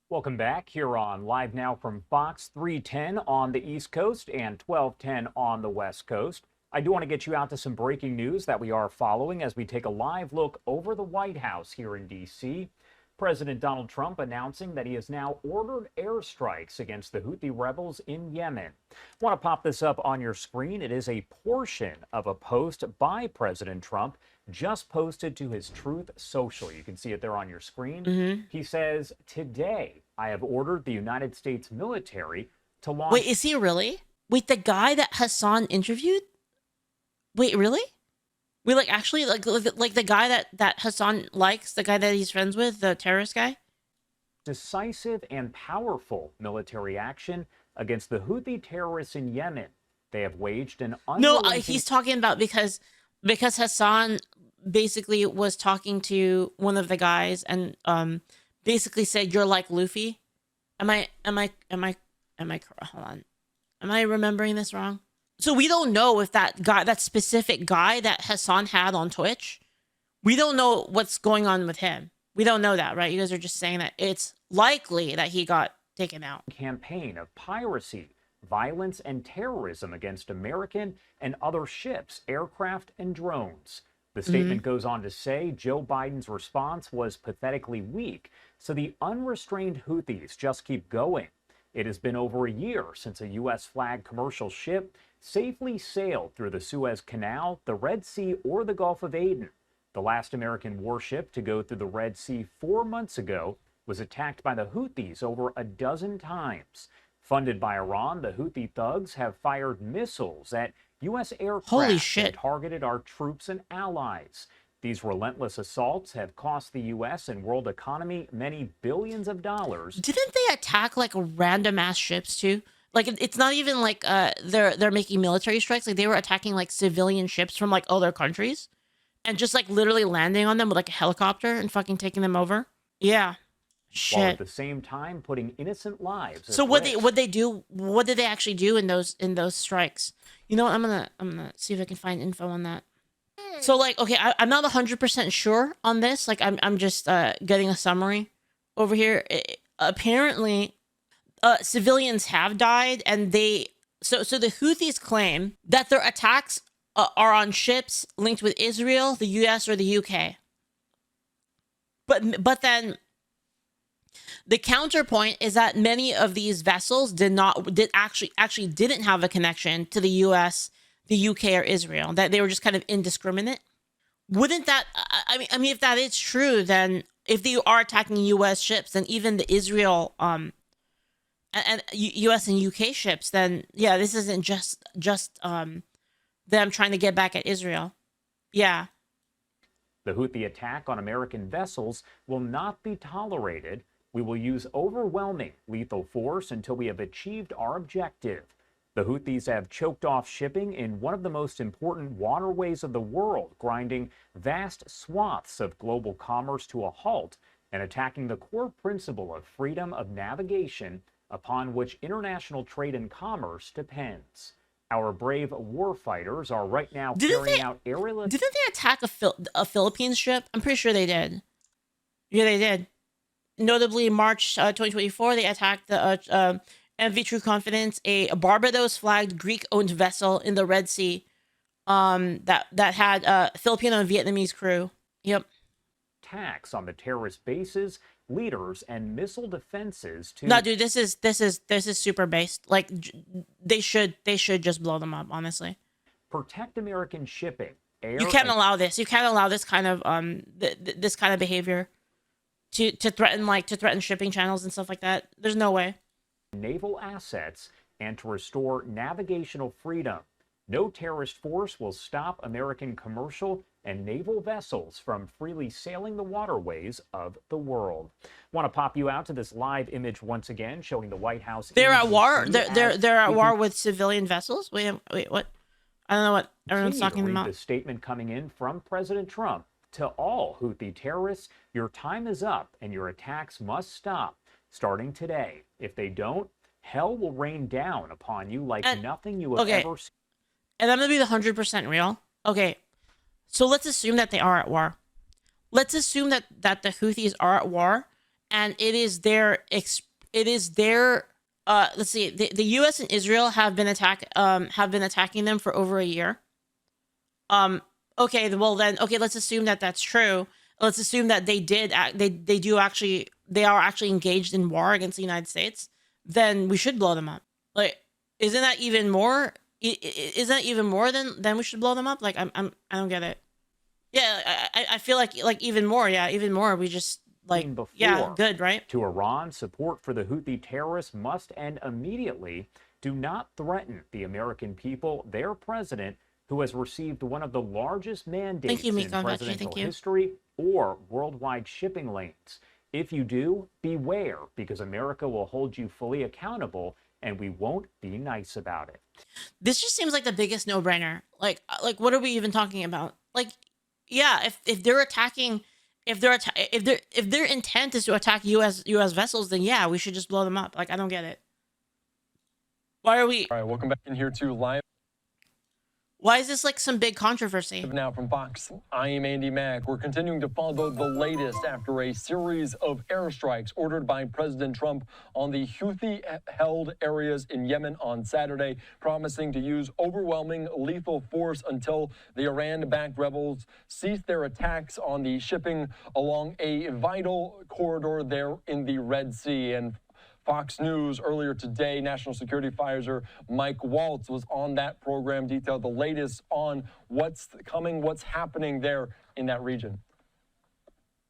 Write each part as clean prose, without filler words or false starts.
Welcome back here on Live Now from Fox 310 on the East Coast and 1210 on the West Coast. I do want to get you out to some breaking news that we are following as we take a live look over the White House here in D.C. President Donald Trump announcing that he has now ordered airstrikes against the Houthi rebels in Yemen. I want to pop this up on your screen. It is a portion of a post by President Trump just posted to his Truth Social. You can see it there on your screen. He says, "Today, I have ordered the United States military to launch..." Wait, is he really? Wait, the guy that Hassan interviewed? Wait, really? We actually like the guy that Hassan likes, the guy that he's friends with, the terrorist guy? Decisive and powerful military action against the Houthi terrorists in Yemen. They have waged an unrelenting... he's talking about because Hassan basically was talking to one of the guys and basically said, "You're like Luffy." Hold on. Am I remembering this wrong? So we don't know if that specific guy that Hassan had on Twitch, we don't know what's going on with him. We don't know that, right? You guys are just saying that it's likely that he got taken out. Campaign of piracy, violence, and terrorism against American and other ships, aircraft, and drones. The statement goes on to say Joe Biden's response was pathetically weak, so the unrestrained Houthis just keep going. It has been over a year since a U.S. flag commercial ship safely sailed through the Suez Canal, the Red Sea, or the Gulf of Aden. The last American warship to go through the Red Sea 4 months ago was attacked by the Houthis over a dozen times. Funded by Iran, the Houthi thugs have fired missiles at U.S. aircraft and targeted our troops and allies. These relentless assaults have cost the U.S. and world economy many billions of dollars. Didn't they attack like random ass ships too? Like it's not even like they're making military strikes. Like they were attacking like civilian ships from like other countries, and just like literally landing on them with like a helicopter and fucking taking them over. Yeah, shit. While at the same time putting innocent lives. So what they do? What did they actually do in those strikes? You know what? I'm gonna see if I can find info on that. So like, okay, I'm not 100% sure on this. Like I'm just getting a summary over here. Apparently, civilians have died, and so the Houthis claim that their attacks are on ships linked with Israel, the U.S., or the U.K. But then the counterpoint is that many of these vessels didn't have a connection to the U.S., the U.K., or Israel. That they were just kind of indiscriminate. Wouldn't that? I mean, if that is true, then if they are attacking U.S. ships, then even the Israel and U.S. and U.K. ships, then yeah, this isn't just them trying to get back at Israel. Yeah. The Houthi attack on American vessels will not be tolerated. We will use overwhelming lethal force until we have achieved our objective. The Houthis have choked off shipping in one of the most important waterways of the world, grinding vast swaths of global commerce to a halt and attacking the core principle of freedom of navigation upon which international trade and commerce depends. Our brave warfighters are right now carrying out aerial... Didn't they attack a Philippines ship? I'm pretty sure they did. Yeah, they did. Notably, March 2024, they attacked the MV True Confidence, a Barbados-flagged Greek-owned vessel in the Red Sea that had Filipino and Vietnamese crew. Yep. Attacks on the terrorist bases, leaders, and missile defenses to... No, dude, this is super based. Like they should just blow them up, honestly. Protect American shipping. You can't allow this. You can't allow this kind of this kind of behavior to threaten shipping channels and stuff like that. There's no way. Naval assets and to restore navigational freedom. No terrorist force will stop American commercial and naval vessels from freely sailing the waterways of the world. Want to pop you out to this live image once again, showing the White House. They're at war. They're at war with civilian vessels. Wait, what? I don't know what everyone's talking about. The statement coming in from President Trump to all Houthi terrorists: your time is up, and your attacks must stop. Starting today. If they don't, hell will rain down upon you like nothing you have ever seen. And I'm going to be the 100% real. Okay, so let's assume that they are at war. Let's assume that the Houthis are at war, and it is their let's see, the US and Israel have been attacking them for over a year. Okay, well then, okay, let's assume that that's true. Let's assume that they are actually engaged in war against the United States. Then we should blow them up. Like, isn't that even more? Isn't that even more than we should blow them up? Like, I don't get it. Yeah, I feel like even more. Yeah, even more. We just like before. Yeah, good, right? To Iran, support for the Houthi terrorists must end immediately. Do not threaten the American people. Their president, who has received one of the largest mandates in presidential history or worldwide shipping lanes. If you do, beware, because America will hold you fully accountable, and we won't be nice about it. This just seems like the biggest no-brainer. Like what are we even talking about? Like, yeah, if they're attacking, if their intent is to attack US vessels, then yeah, we should just blow them up. Like, I don't get it. Why are we? All right, welcome back in here to Live. Why is this like some big controversy? Now from Fox, I am Andy Mack. We're continuing to follow the latest after a series of airstrikes ordered by President Trump on the Houthi-held areas in Yemen on Saturday, promising to use overwhelming lethal force until the Iran-backed rebels cease their attacks on the shipping along a vital corridor there in the Red Sea. And Fox News earlier today, National Security Advisor Mike Waltz was on that program, detailed the latest on what's coming, what's happening there in that region.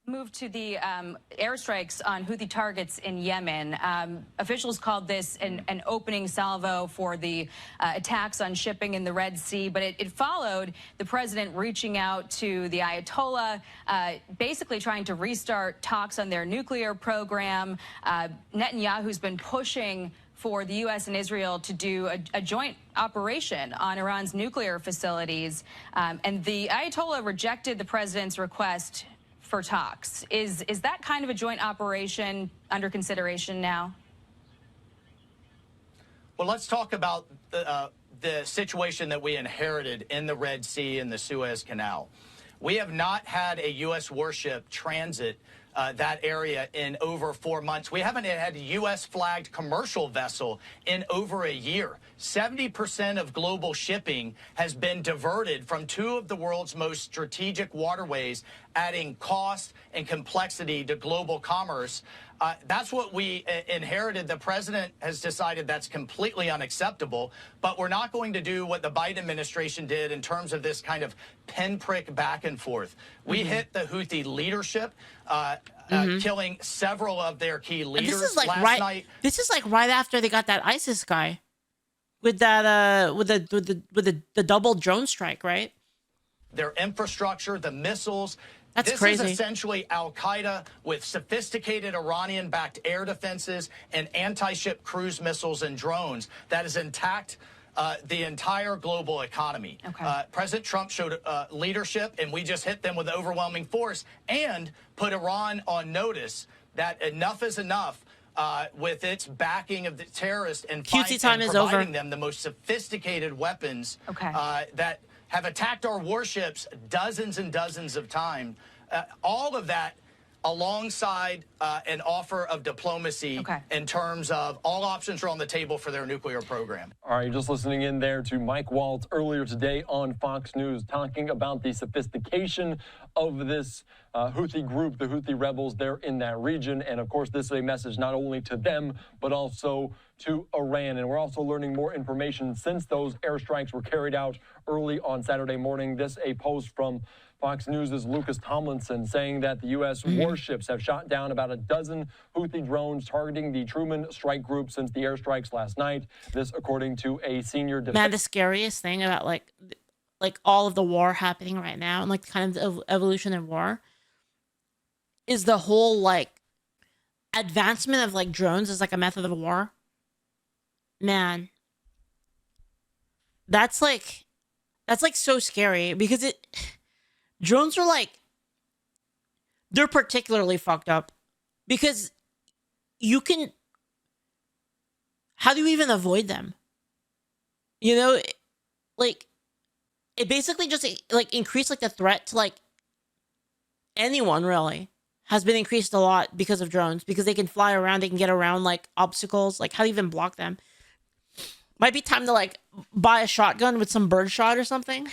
Move to the airstrikes on Houthi targets in Yemen. Officials called this an opening salvo for the attacks on shipping in the Red Sea, but it followed the president reaching out to the Ayatollah, basically trying to restart talks on their nuclear program. Netanyahu's been pushing for the U.S. and Israel to do a joint operation on Iran's nuclear facilities, and the Ayatollah rejected the president's request for talks. Is that kind of a joint operation under consideration now? Well, let's talk about the situation that we inherited in the Red Sea and the Suez Canal. We have not had a U.S. warship transit that area in over 4 months. We haven't had a U.S.-flagged commercial vessel in over a year. 70% of global shipping has been diverted from two of the world's most strategic waterways, adding cost and complexity to global commerce. That's what we inherited. The president has decided that's completely unacceptable, but we're not going to do what the Biden administration did in terms of this kind of pinprick back and forth. We hit the Houthi leadership, killing several of their key leaders. And this is like last night. This is like right after they got that ISIS guy with that with the double drone strike, right? Their infrastructure, the missiles. That's this crazy. Is essentially Al-Qaeda with sophisticated Iranian-backed air defenses and anti-ship cruise missiles and drones that has intact the entire global economy. Okay. President Trump showed leadership, and we just hit them with overwhelming force and put Iran on notice that enough is enough with its backing of the terrorists and providing them the most sophisticated weapons that have attacked our warships dozens and dozens of times. All of that alongside an offer of diplomacy in terms of all options are on the table for their nuclear program. All right, you're just listening in there to Mike Waltz earlier today on Fox News, talking about the sophistication of this Houthi group, the Houthi rebels there in that region. And of course, this is a message not only to them, but also to Iran. And we're also learning more information since those airstrikes were carried out early on Saturday morning. This a post from Fox News' Lucas Tomlinson saying that the U.S. warships have shot down about a dozen Houthi drones targeting the Truman Strike Group since the airstrikes last night. This, according to a senior defense. Man, the scariest thing about like all of the war happening right now and like kind of the evolution of war is the whole like advancement of like drones as like a method of war. Man, that's like so scary because drones are like, they're particularly fucked up because how do you even avoid them? You know, like it basically just like increased like the threat to like anyone really. has been increased a lot because of drones, because they can fly around, they can get around like obstacles. Like, how do you even block them? Might be time to like buy a shotgun with some birdshot or something.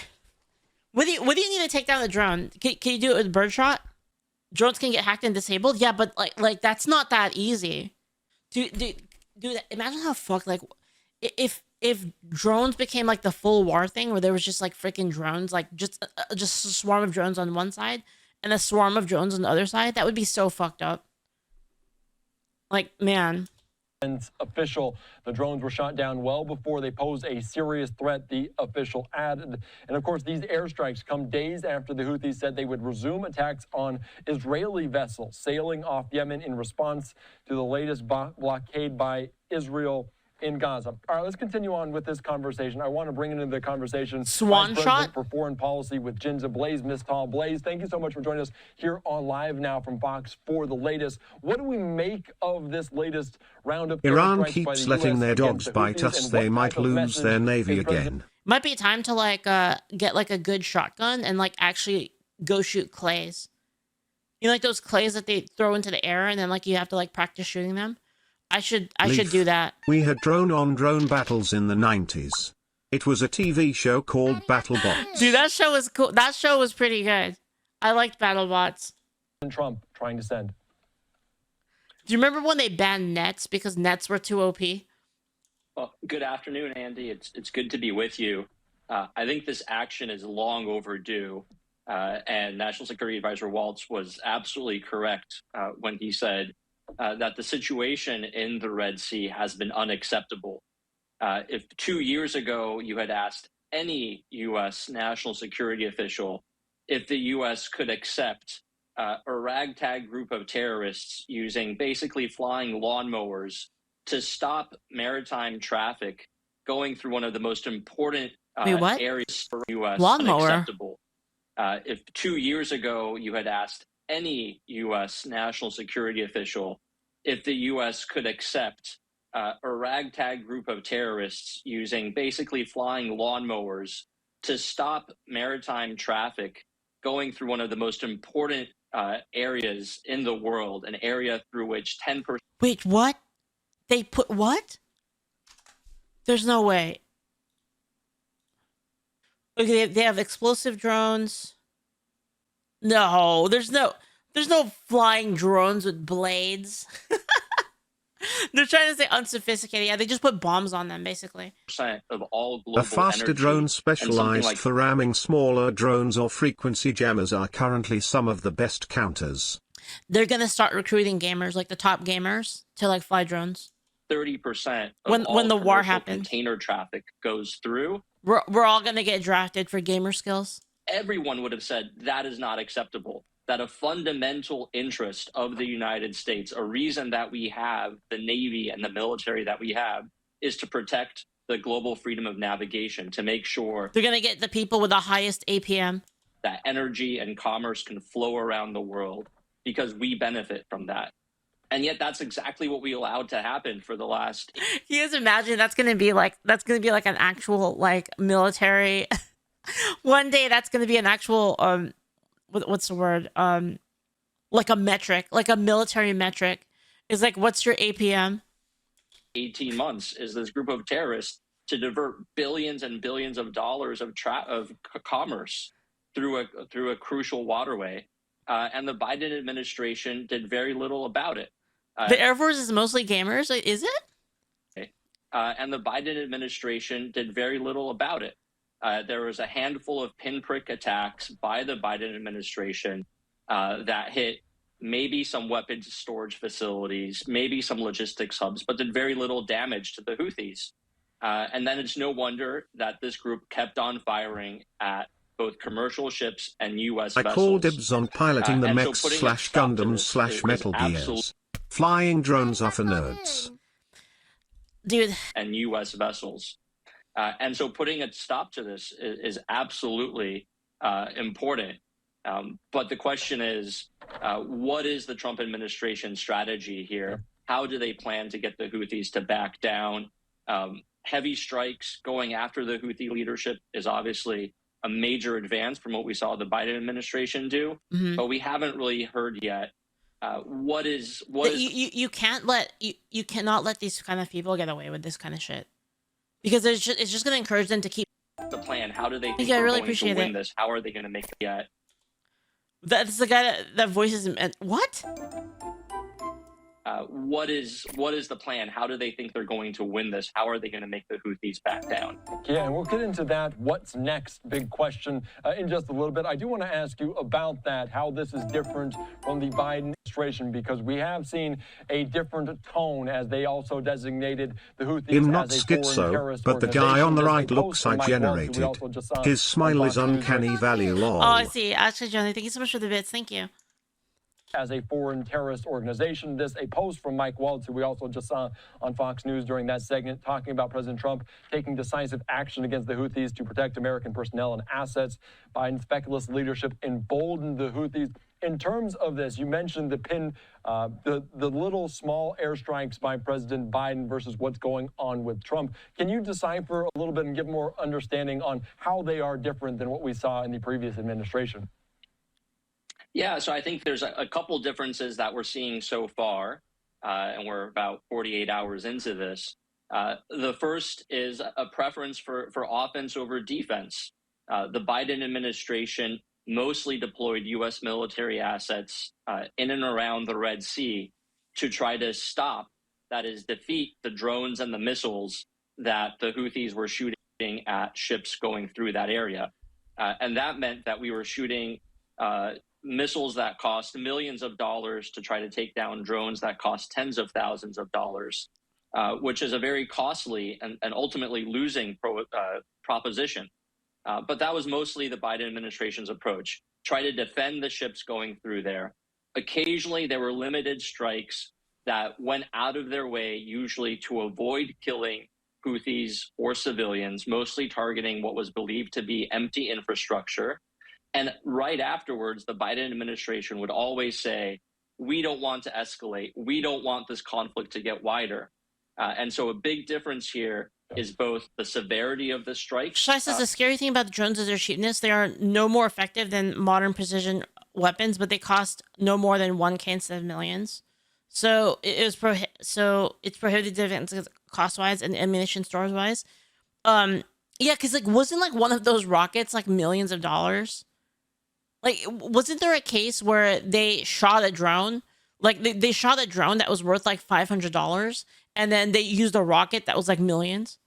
What do you need to take down the drone? Can you do it with birdshot? Drones can get hacked and disabled. Yeah, but like that's not that easy. Dude, imagine how fucked, like, if drones became like the full war thing, where there was just like freaking drones, like just a swarm of drones on one side and a swarm of drones on the other side. That would be so fucked up. Like, man. Official. The drones were shot down well before they posed a serious threat, the official added. And of course, these airstrikes come days after the Houthis said they would resume attacks on Israeli vessels sailing off Yemen in response to the latest blockade by Israel in Gaza. All right, let's continue on with this conversation. I want to bring into the conversation Swan Vice shot President for Foreign Policy with Jinja Blaze, Miss Tall Blaze. Thank you so much for joining us here on Live Now from Fox for the latest. What do we make of this latest round of Iran airstrikes by keeps the letting US their against dogs the bite Houthis, us. and They what might type of lose message their navy is President again. might be time to like get like a good shotgun and like actually go shoot clays. You know, like those clays that they throw into the air and then like you have to like practice shooting them. I should do that. We had drone-on-drone battles in the 90s. It was a TV show called BattleBots. Dude, that show was cool. That show was pretty good. I liked BattleBots. Trump trying to send? Do you remember when they banned nets because nets were too OP? Well, good afternoon, Andy. It's good to be with you. I think this action is long overdue, and National Security Advisor Waltz was absolutely correct when he said that the situation in the Red Sea has been unacceptable. If 2 years ago you had asked any U.S. national security official if the U.S. could accept a ragtag group of terrorists using basically flying lawnmowers to stop maritime traffic going through one of the most important Wait, what? areas for U.S. Lawnmower? unacceptable. If 2 years ago you had asked any U.S. national security official if the U.S. could accept a ragtag group of terrorists using basically flying lawnmowers to stop maritime traffic going through one of the most important areas in the world, an area through which 10%. Wait, what? They put what? There's no way. Okay, they have explosive drones. No, there's no flying drones with blades. They're trying to say unsophisticated. Yeah, they just put bombs on them, basically. Of all global A faster energy, drone and specialized something like for ramming smaller drones or frequency jammers are currently some of the best counters. They're gonna start recruiting gamers, like the top gamers, to like fly drones. 30% of When all the war commercial happens, container traffic goes through. we're all gonna get drafted for gamer skills. Everyone would have said that is not acceptable. That a fundamental interest of the United States, a reason that we have the Navy and the military that we have, is to protect the global freedom of navigation, to make sure They're gonna get the people with the highest APM. that energy and commerce can flow around the world, because we benefit from that. And yet that's exactly what we allowed to happen for the last. Can you guys imagine that's gonna be like an actual like military one day that's gonna be an actual what's the word? Like a metric, like a military metric. Is like, what's your APM? 18 months is this group of terrorists to divert billions and billions of dollars of commerce through a crucial waterway, and the Biden administration did very little about it. The Air Force is mostly gamers, is it? And the Biden administration did very little about it. There was a handful of pinprick attacks by the Biden administration that hit maybe some weapons storage facilities, maybe some logistics hubs, but did very little damage to the Houthis. And then it's no wonder that this group kept on firing at both commercial ships and U.S. vessels. I call dibs on piloting the and so mechs putting a slash stop to Gundams this slash is Metal Gears. Flying drones are for nerds. Dude. And U.S. vessels. And so putting a stop to this is absolutely important. But the question is, what is the Trump administration strategy here? How do they plan to get the Houthis to back down? Heavy strikes going after the Houthi leadership is obviously a major advance from what we saw the Biden administration do. Mm-hmm. But we haven't really heard yet You can't let you cannot let these kind of people get away with this kind of shit, because it's just going to encourage them to keep the plan? How do they think Thank you, I they're really going to appreciate win it. this? How are they going to make it? That's the guy that voices what? What is the plan? How do they think they're going to win this? How are they going to make the Houthis back down? Yeah, and we'll get into that. What's next? Big question in just a little bit. I do want to ask you about that, how this is different from the Biden administration, because we have seen a different tone as they also designated the Houthis I'm not as a foreign schizo, terrorist but the guy on the right looks like generated. His smile is uncanny value, lol. Oh, I see. Actually, Johnny, thank you so much for the bits. Thank you. As a foreign terrorist organization. This a post from Mike Waltz, who we also just saw on Fox News during that segment, talking about President Trump taking decisive action against the Houthis to protect American personnel and assets. Biden's feckless leadership emboldened the Houthis. In terms of this, you mentioned the little small airstrikes by President Biden versus what's going on with Trump. Can you decipher a little bit and give more understanding on how they are different than what we saw in the previous administration? Yeah, so I think there's a couple differences that we're seeing so far, and we're about 48 hours into this. The first is a preference for offense over defense. The Biden administration mostly deployed U.S. military assets in and around the Red Sea to try to stop, that is, defeat the drones and the missiles that the Houthis were shooting at ships going through that area. And that meant that we were shooting missiles that cost millions of dollars to try to take down drones that cost tens of thousands of dollars, which is a very costly and ultimately losing proposition. But that was mostly the Biden administration's approach. Try to defend the ships going through there. Occasionally, there were limited strikes that went out of their way, usually to avoid killing Houthis or civilians, mostly targeting what was believed to be empty infrastructure. And right afterwards, the Biden administration would always say, we don't want to escalate. We don't want this conflict to get wider. And so a big difference here is both the severity of the strikes. Shai says the scary thing about the drones is their cheapness. They are no more effective than modern precision weapons, but they cost no more than 1K instead of millions. So it's prohibitive cost-wise and ammunition stores-wise. Yeah, because wasn't one of those rockets millions of dollars? Wasn't there a case where they shot a drone? They shot a drone that was worth $500, and then they used a rocket that was millions.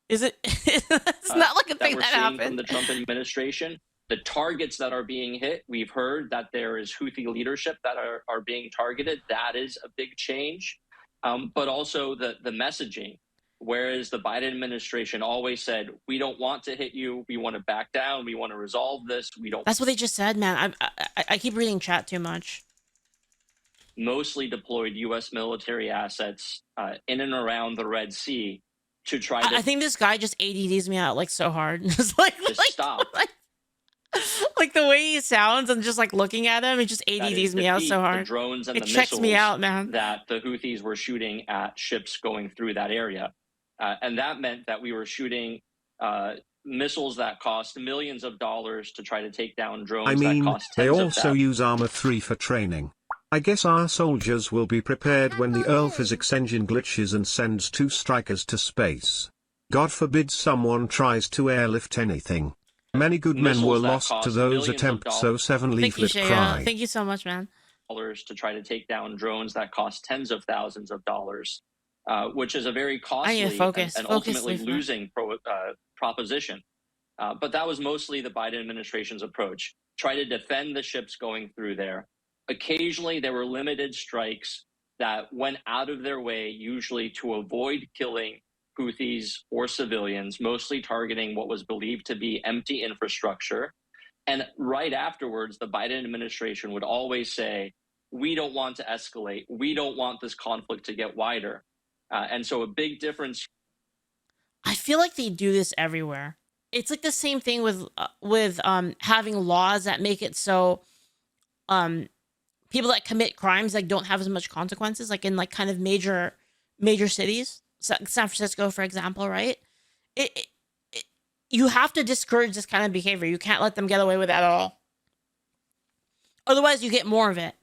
Is it? It's not a thing that happened. From the Trump administration, the targets that are being hit, we've heard that there is Houthi leadership that are being targeted. That is a big change. But also the messaging. Whereas the Biden administration always said, we don't want to hit you. We want to back down. We want to resolve this. We don't. That's what they just said, man. I keep reading chat too much. Mostly deployed U.S. military assets in and around the Red Sea to try to. I think this guy just ADDs me out so hard. It's stop. The way he sounds and just looking at him, it just ADDs me out so hard. The drones and it the checks missiles me out, man. That the Houthis were shooting at ships going through that area. And that meant that we were shooting missiles that cost millions of dollars to try to take down drones that cost tens they of also thousands. use Armor 3 for training. I guess our soldiers will be prepared when the Earl physics engine glitches and sends 2 strikers to space. God forbid someone tries to airlift anything. Many good men were lost to those attempts, so 7 Leaflit cry. Thank you so much, man. To try to take down drones that cost tens of thousands of dollars. Which is a very costly and ultimately losing proposition. But that was mostly the Biden administration's approach. Try to defend the ships going through there. Occasionally, there were limited strikes that went out of their way, usually to avoid killing Houthis or civilians, mostly targeting what was believed to be empty infrastructure. And right afterwards, the Biden administration would always say, we don't want to escalate. We don't want this conflict to get wider. And so a big difference. I feel like they do this everywhere. It's the same thing with having laws that make it so people that commit crimes don't have as much consequences, in kind of major cities, San Francisco, for example, right? You have to discourage this kind of behavior. You can't let them get away with it at all. Otherwise, you get more of it.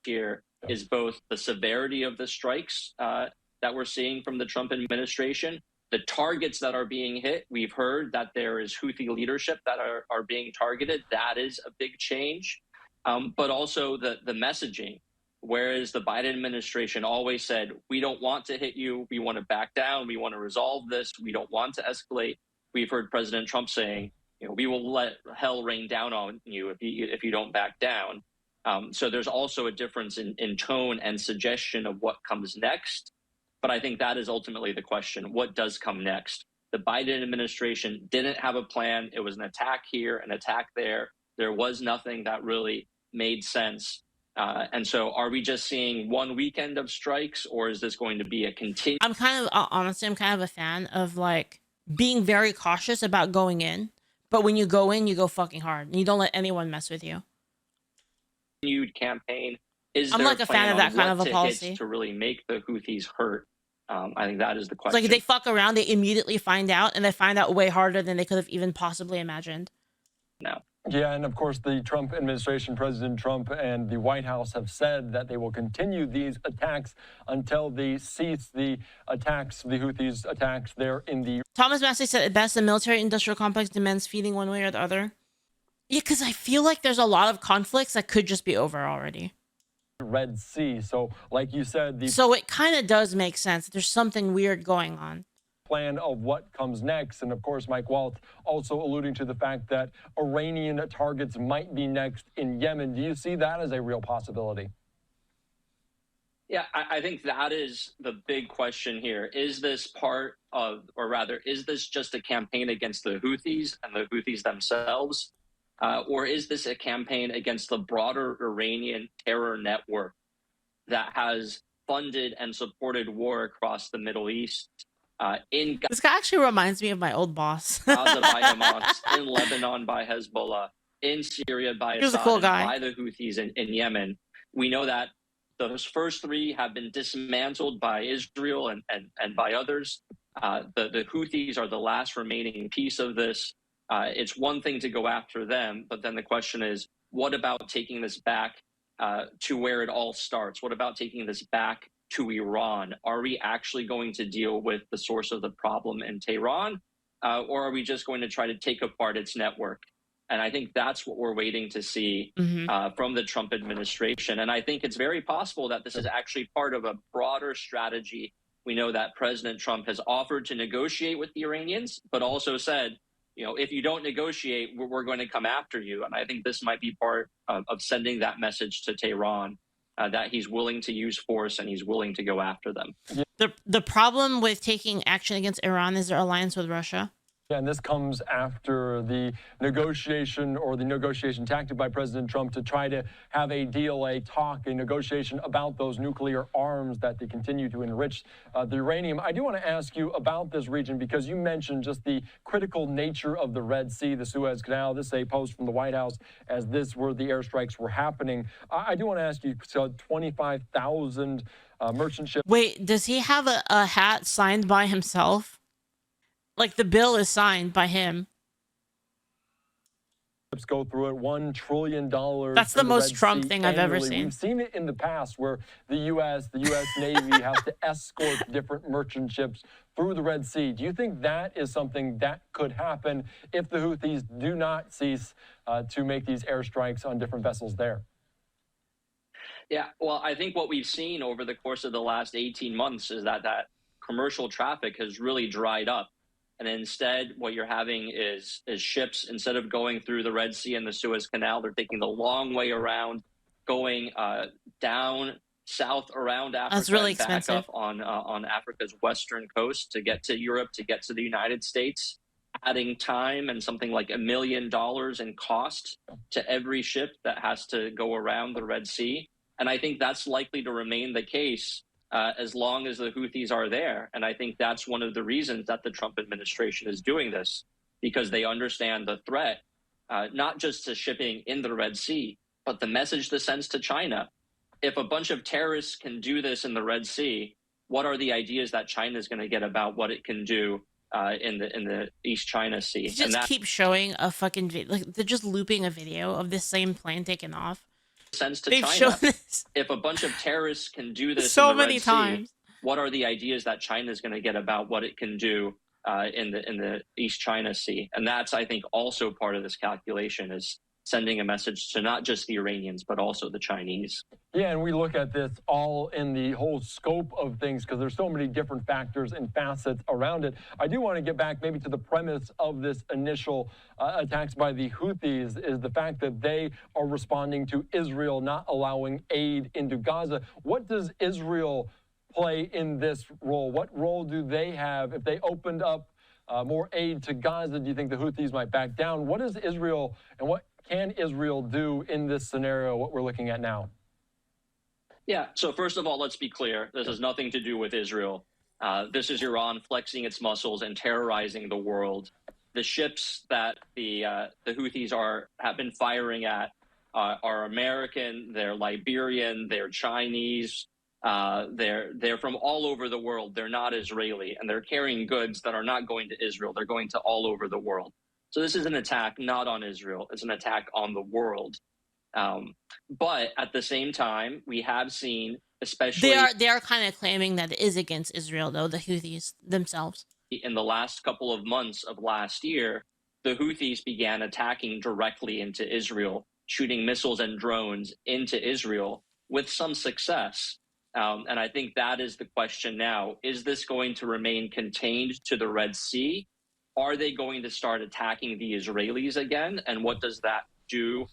Here is both the severity of the strikes that we're seeing from the Trump administration, the targets that are being hit. We've heard that there is Houthi leadership that are being targeted. That is a big change. But also the messaging. Whereas the Biden administration always said, we don't want to hit you. We want to back down. We want to resolve this. We don't want to escalate. We've heard President Trump saying, we will let hell rain down on you if you don't back down. So there's also a difference in tone and suggestion of what comes next. But I think that is ultimately the question. What does come next? The Biden administration didn't have a plan. It was an attack here, an attack there. There was nothing that really made sense. And so are we just seeing one weekend of strikes, or is this going to be a continued? I'm kind of, honestly, I'm kind of a fan of like being very cautious about going in. But when you go in, you go fucking hard. And you don't let anyone mess with you. Campaign. Is I'm there like a fan of that kind of a policy to really make the Houthis hurt? I think that is the question. It's like if they fuck around, they immediately find out, and they find out way harder than they could have even possibly imagined. No. Yeah, and of course, the Trump administration, President Trump and the White House have said that they will continue these attacks until they cease the attacks, the Houthis attacks there in the... Thomas Massey said at best, the military-industrial complex demands feeding one way or the other. Yeah, because I feel like there's a lot of conflicts that could just be over already. Red Sea. So, like you said, so it kind of does make sense. There's something weird going on. Plan of what comes next. And of course, Mike Waltz also alluding to the fact that Iranian targets might be next in Yemen. Do you see that as a real possibility? Yeah, I think that is the big question here. Is this part of, or rather, is this just a campaign against the Houthis and the Houthis themselves? Or is this a campaign against the broader Iranian terror network that has funded and supported war across the Middle East? This guy actually reminds me of my old boss. Gaza by Hamas, in Lebanon by Hezbollah, in Syria by Assad, cool guy. by the Houthis in Yemen. We know that those first three have been dismantled by Israel and by others. The Houthis are the last remaining piece of this. It's one thing to go after them, but then the question is, what about taking this back to where it all starts? What about taking this back to Iran? Are we actually going to deal with the source of the problem in Tehran, or are we just going to try to take apart its network? And I think that's what we're waiting to see from the Trump administration. And I think it's very possible that this is actually part of a broader strategy. We know that President Trump has offered to negotiate with the Iranians, but also said, if you don't negotiate, we're going to come after you. And I think this might be part of sending that message to Tehran. That he's willing to use force and he's willing to go after them. The problem with taking action against Iran is their alliance with Russia. And this comes after the negotiation tactic by President Trump to try to have a deal, a negotiation about those nuclear arms that they continue to enrich the uranium. I do want to ask you about this region because you mentioned just the critical nature of the Red Sea, the Suez Canal. This is a post from the White House as this were the airstrikes were happening. I do want to ask you, so 25,000 merchant ships. Wait, does he have a hat signed by himself? Like the bill is signed by him. Go through it, $1 trillion. That's the most Trump thing I've ever seen. We've seen it in the past where the U.S. Navy has to escort different merchant ships through the Red Sea. Do you think that is something that could happen if the Houthis do not cease to make these airstrikes on different vessels there? Yeah, well, I think what we've seen over the course of the last 18 months is that commercial traffic has really dried up. And instead, what you're having is ships, instead of going through the Red Sea and the Suez Canal, they're taking the long way around, going down south around Africa. That's really and back expensive. up on Africa's western coast to get to Europe, to get to the United States, adding time and something like $1 million in cost to every ship that has to go around the Red Sea. And I think that's likely to remain the case as long as the Houthis are there. And I think that's one of the reasons that the Trump administration is doing this, because they understand the threat, not just to shipping in the Red Sea, but the message this sends to China. If a bunch of terrorists can do this in the Red Sea, what are the ideas that China is going to get about what it can do in the East China Sea? You just keep showing a fucking video. Like, they're just looping a video of this same plane taking off. sense to They've shown China. this If a bunch of terrorists can do this so in the many Red times. Sea, what are the ideas that China is going to get about what it can do in the East China Sea? And that's, I think, also part of this calculation, is sending a message to not just the Iranians, but also the Chinese. Yeah, and we look at this all in the whole scope of things because there's so many different factors and facets around it. I do want to get back maybe to the premise of this initial attacks by the Houthis, is the fact that they are responding to Israel not allowing aid into Gaza. What does Israel play in this role? What role do they have if they opened up more aid to Gaza? Do you think the Houthis might back down? What is Israel, and what can Israel do in this scenario, what we're looking at now? Yeah, so first of all, let's be clear. This has nothing to do with Israel. This is Iran flexing its muscles and terrorizing the world. The ships that the Houthis have been firing at are American, they're Liberian, they're Chinese, they're from all over the world. They're not Israeli, and they're carrying goods that are not going to Israel. They're going to all over the world. So this is an attack not on Israel. It's an attack on the world. But at the same time, we have seen, especially They are kind of claiming that it is against Israel, though, the Houthis themselves. in the last couple of months of last year, the Houthis began attacking directly into Israel, shooting missiles and drones into Israel with some success. And I think that is the question now. Is this going to remain contained to the Red Sea? Are they going to start attacking the Israelis again? And what does that do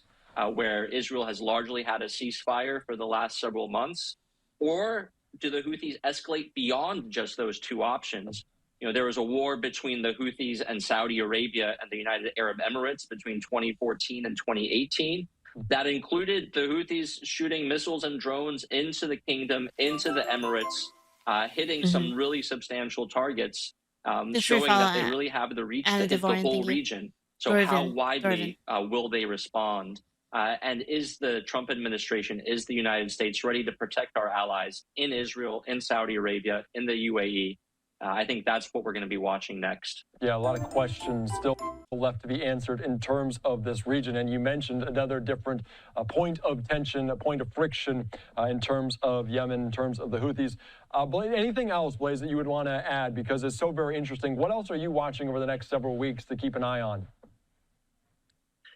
where Israel has largely had a ceasefire for the last several months? Or do the Houthis escalate beyond just those two options? You know, there was a war between the Houthis and Saudi Arabia and the United Arab Emirates between 2014 and 2018. That included the Houthis shooting missiles and drones into the kingdom, into the Emirates, hitting some really substantial targets, showing that they really have the reach to hit the whole region. So how widely will they respond? And is the Trump administration, is the United States ready to protect our allies in Israel, in Saudi Arabia, in the UAE? I think that's what we're going to be watching next. Yeah, a lot of questions still left to be answered in terms of this region. And you mentioned another different point of tension, a point of friction in terms of Yemen, in terms of the Houthis. Blaze, anything else, Blaze, that you would want to add? Because it's so very interesting. What else are you watching over the next several weeks to keep an eye on?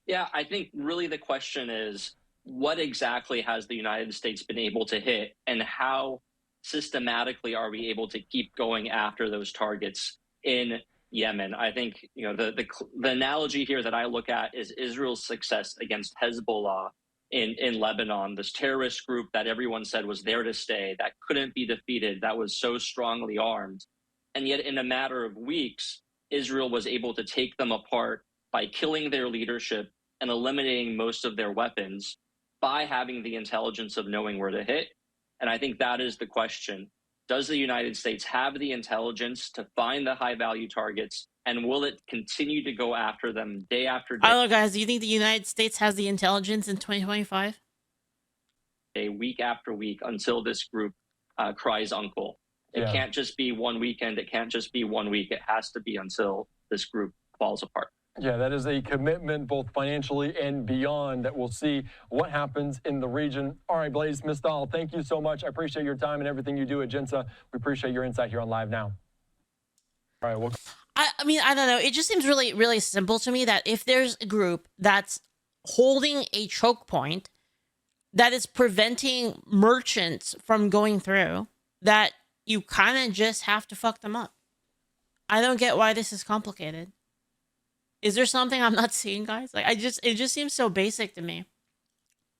Yeah, I think really the question is, what exactly has the United States been able to hit, and how systematically are we able to keep going after those targets in Yemen? I think, you know, the analogy here that I look at is Israel's success against Hezbollah in Lebanon, this terrorist group that everyone said was there to stay, that couldn't be defeated, that was so strongly armed. And yet in a matter of weeks, Israel was able to take them apart by killing their leadership and eliminating most of their weapons by having the intelligence of knowing where to hit. And I think that is the question. Does the United States have the intelligence to find the high-value targets, and will it continue to go after them day after day? I don't know, guys. Do you think the United States has the intelligence in 2025? Week after week, until this group cries uncle. It can't just be one weekend. It can't just be 1 week. It has to be until this group falls apart. Yeah, that is a commitment both financially and beyond that we'll see what happens in the region. All right, Blaze Mistal, thank you so much. I appreciate your time and everything you do at Jinsa. We appreciate your insight here on Live Now. All right, well, I mean, I don't know. It just seems really, really simple to me that if there's a group that's holding a choke point that is preventing merchants from going through, that you kind of just have to fuck them up. I don't get why this is complicated. Is there something I'm not seeing, guys? Like, it just seems so basic to me.